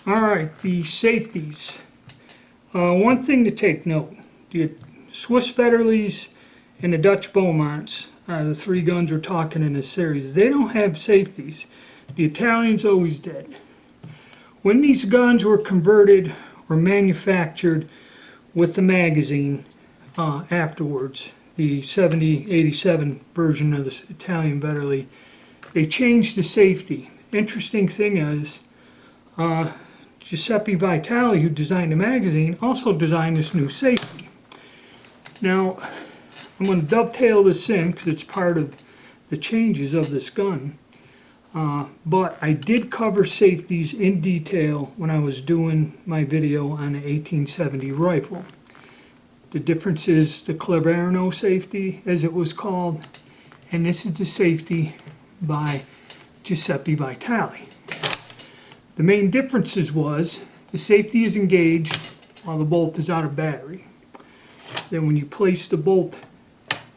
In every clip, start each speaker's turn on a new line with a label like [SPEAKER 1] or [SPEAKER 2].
[SPEAKER 1] Alright, the safeties. One thing to take note, the Swiss Vetterlis and the Dutch Beaumonts, the three guns we're talking in this series, they don't have safeties. The Italians always did. When these guns were converted or manufactured with the magazine afterwards, the 7087 version of the Italian Vetterli, they changed the safety. Interesting thing is, Giuseppe Vitali, who designed the magazine, also designed this new safety. Now, I'm going to dovetail this in because it's part of the changes of this gun. But I did cover safeties in detail when I was doing my video on the 1870 rifle. The difference is the Claverno safety, as it was called, and this is the safety by Giuseppe Vitali. The main differences was the safety is engaged while the bolt is out of battery. Then when you place the bolt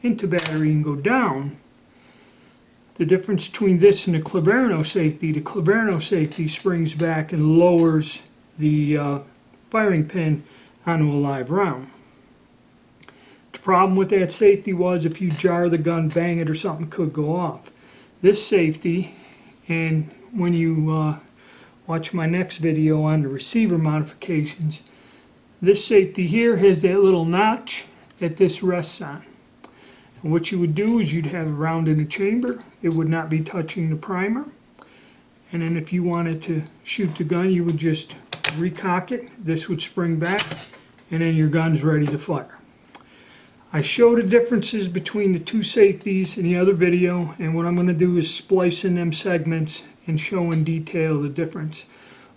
[SPEAKER 1] into battery and go down, the difference between this and the Claverno safety springs back and lowers the firing pin onto a live round. The problem with that safety was if you jar the gun, bang it, or something could go off. This safety, and when you watch my next video on the receiver modifications, this safety here has that little notch that this rests on. And what you would do is you'd have a round in the chamber. It would not be touching the primer. And then if you wanted to shoot the gun, you would just recock it. This would spring back, and then your gun's ready to fire. I show the differences between the two safeties in the other video, and what I'm going to do is splice in them segments and show in detail the difference.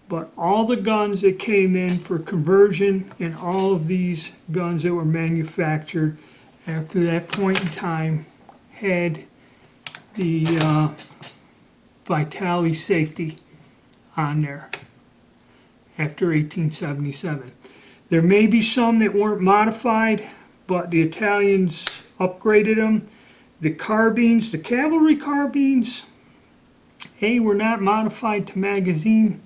[SPEAKER 1] But all the guns that came in for conversion and all of these guns that were manufactured after that point in time had the Vitali safety on there after 1877. There may be some that weren't modified, but the Italians upgraded them. The carbines, the cavalry carbines, were not modified to magazine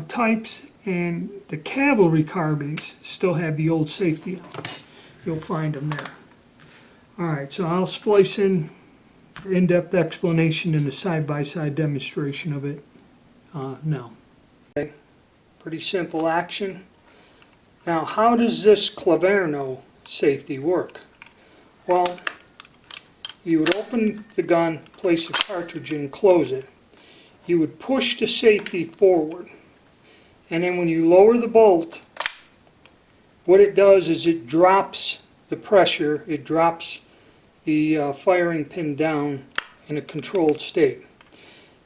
[SPEAKER 1] types, and the cavalry carbines still have the old safety on. You'll find them there. Alright, so I'll splice in-depth explanation and a side-by-side demonstration of it now. Okay. Pretty simple action. Now, how does this Claverno safety work? Well, you would open the gun, place a cartridge in, close it. You would push the safety forward, and then when you lower the bolt, what it does is it drops the pressure, it drops the firing pin down in a controlled state.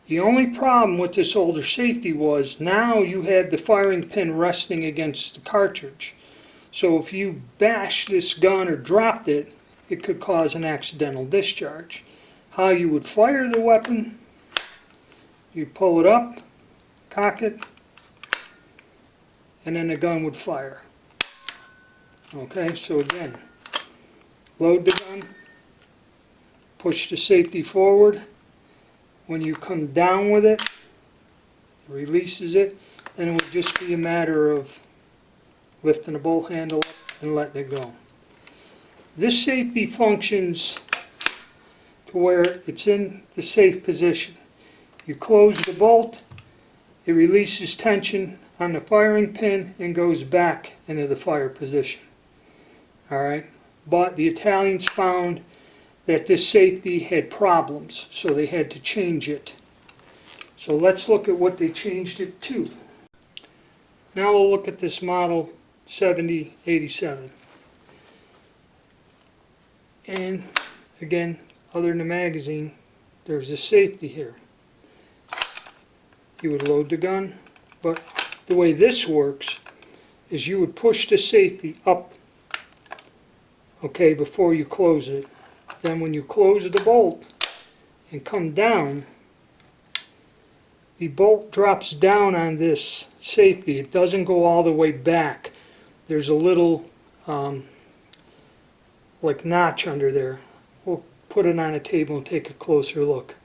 [SPEAKER 1] The only problem with this older safety was now you had the firing pin resting against the cartridge. So if you bash this gun or dropped it, it could cause an accidental discharge. How you would fire the weapon, you'd pull it up, cock it, and then the gun would fire. Okay, so again, load the gun, push the safety forward. When you come down with it, it releases it, and it would just be a matter of lifting the bolt handle up and letting it go. This safety functions to where it's in the safe position. You close the bolt, it releases tension on the firing pin and goes back into the fire position. Alright, but the Italians found that this safety had problems, so they had to change it. So let's look at what they changed it to. Now we'll look at this model 7087. And again, other than the magazine, there's this safety here. You would load the gun, but the way this works is you would push the safety up, okay, before you close it. Then when you close the bolt and come down, the bolt drops down on this safety. It doesn't go all the way back. There's a little like notch under there. We'll put it on a table and take a closer look.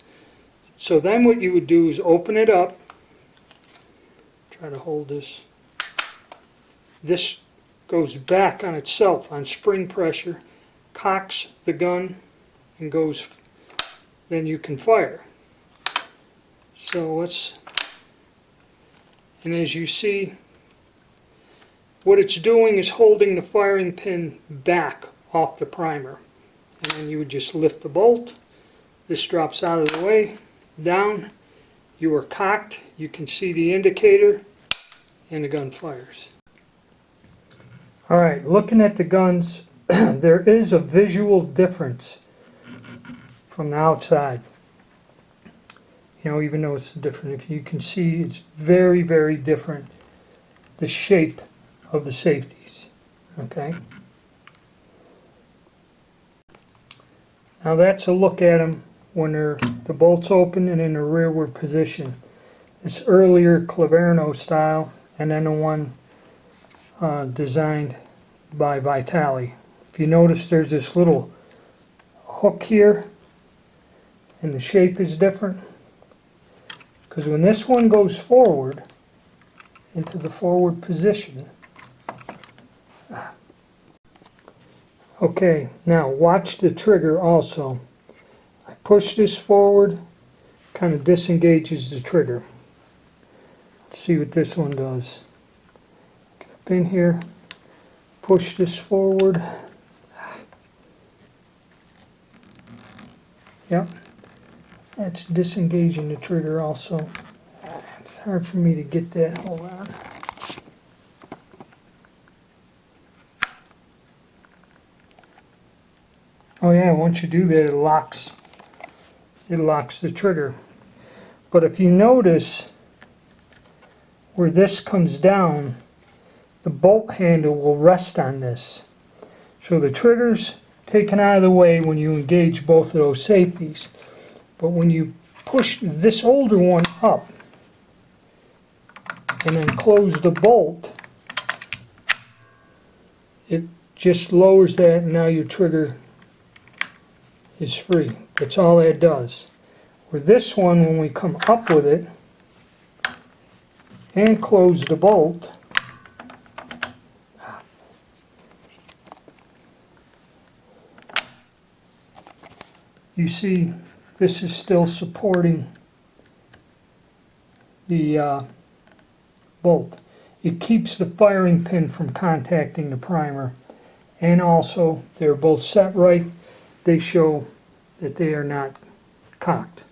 [SPEAKER 1] So then what you would do is open it up, try to hold this. This goes back on itself on spring pressure, cocks the gun, and goes, then you can fire. So let's, and as you see, what it's doing is holding the firing pin back off the primer. And then you would just lift the bolt, this drops out of the way, down, you are cocked, you can see the indicator, and the gun fires. Alright, looking at the guns, there is a visual difference from the outside. You know, even though it's different, if you can see, it's very, very different, the shape of the safeties. Okay? Now that's a look at them when the bolt's open and in the rearward position. This earlier Claverno style, and then the one designed by Vitali. If you notice, there's this little hook here, and the shape is different. Because when this one goes forward, into the forward position. Okay, now watch the trigger also. I push this forward, kind of disengages the trigger. Let's see what this one does. Get up in here, push this forward. Yep, that's disengaging the trigger also. It's hard for me to get that. Hold on. Oh yeah, once you do that, it locks the trigger. But if you notice where this comes down, the bolt handle will rest on this. So the trigger's taken out of the way when you engage both of those safeties. But when you push this older one up and then close the bolt, it just lowers that, and now your trigger is free. That's all that does. With this one, when we come up with it and close the bolt, you see this is still supporting the bolt. It keeps the firing pin from contacting the primer, and also they're both set right. They show that they are not cocked.